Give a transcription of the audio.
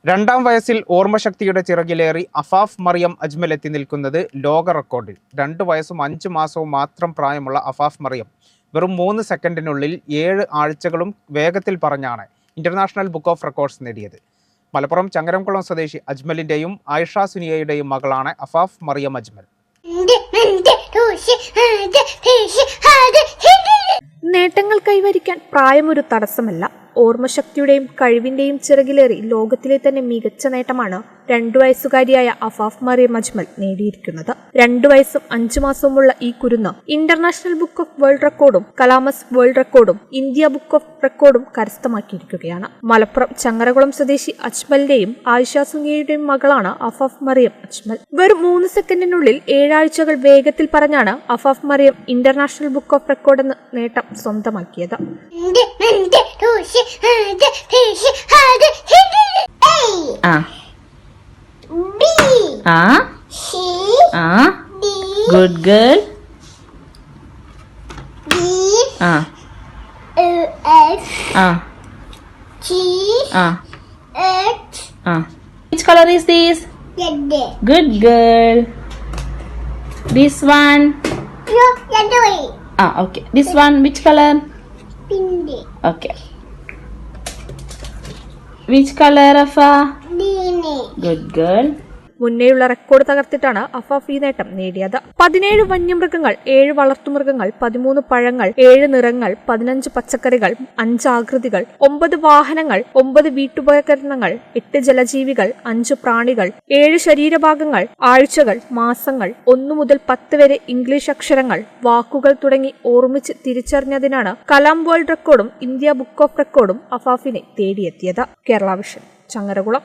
രണ്ടാം വയസ്സിൽ ഓർമ്മശക്തിയുടെ ചിറകിലേറി അഫാഫ് മറിയം അജ്മൽ എത്തി നിൽക്കുന്നത് ലോക റെക്കോർഡിൽ. 2 വയസ്സും 5 മാസവും മാത്രം പ്രായമുള്ള അഫാഫ് മറിയം വെറും 3 സെക്കൻഡിനുള്ളിൽ 7 ആഴ്ചകളും വേഗത്തിൽ പറഞ്ഞാണ് ഇന്റർനാഷണൽ ബുക്ക് ഓഫ് റെക്കോർഡ്സ് നേടിയത്. മലപ്പുറം ചങ്ങരംകുളം സ്വദേശി അജ്മലിന്റെയും ആയിഷ സുനിയയുടെയും മകളാണ് അഫാഫ് മറിയം അജ്മൽ. നേട്ടങ്ങൾ കൈവരിക്കാൻ പ്രായമൊരു തടസ്സമല്ല. ഓർമ്മശക്തിയുടെയും കഴിവിന്റെയും ചിറകിലേറി ലോകത്തിലെ തന്നെ മികച്ച നേട്ടമാണ് 2 വയസ്സുകാരിയായ അഫാഫ് മറിയം അജ്മൽ നേടിയിരിക്കുന്നത്. 2 വയസ്സും 5 മാസവുമുള്ള ഈ കുരുന്ന് ഇന്റർനാഷണൽ ബുക്ക് ഓഫ് വേൾഡ് റെക്കോർഡും കലാമസ് വേൾഡ് റെക്കോർഡും ഇന്ത്യ ബുക്ക് ഓഫ് റെക്കോർഡും കരസ്ഥമാക്കിയിരിക്കുകയാണ്. മലപ്പുറം ചങ്ങരകുളം സ്വദേശി അജ്മലിന്റെയും ആയിഷ സുനിയയുടെയും മകളാണ് അഫാഫ് മറിയം അജ്മൽ. വെറും 3 സെക്കൻഡിനുള്ളിൽ 7 ആഴ്ചകൾ വേഗത്തിൽ പറഞ്ഞാണ് Afaf Mariam international book of record എന്ന നേട്ടം സ്വന്തമാക്കിയത്. Good girl. Which color is this? Good girl. This one? Okay. This one, which color? Pink. Okay. Which color, Afa? Green. Good girl. മുന്നേയുള്ള റെക്കോർഡ് തകർത്തിട്ടാണ് അഫാഫ് ഈ നേട്ടം നേടിയത്. 17 വന്യമൃഗങ്ങൾ, 7 വളർത്തുമൃഗങ്ങൾ, 13 പഴങ്ങൾ, 7 നിറങ്ങൾ, 15 പച്ചക്കറികൾ, 5 ആകൃതികൾ, 9 വാഹനങ്ങൾ, 9 വീട്ടുപകരണങ്ങൾ, 8 ജലജീവികൾ, 5 പ്രാണികൾ, 7 ശരീരഭാഗങ്ങൾ, ആഴ്ചകൾ, മാസങ്ങൾ, 1 മുതൽ 10 വരെ ഇംഗ്ലീഷ് അക്ഷരങ്ങൾ, വാക്കുകൾ തുടങ്ങി ഓർമ്മിച്ച് തിരിച്ചറിഞ്ഞതിനാണ് കലാം വേൾഡ് റെക്കോർഡും ഇന്ത്യ ബുക്ക് ഓഫ് റെക്കോർഡും അഫാഫിനെ തേടിയെത്തിയത്. കേരള വിഷൻ, ചങ്ങരകുളം.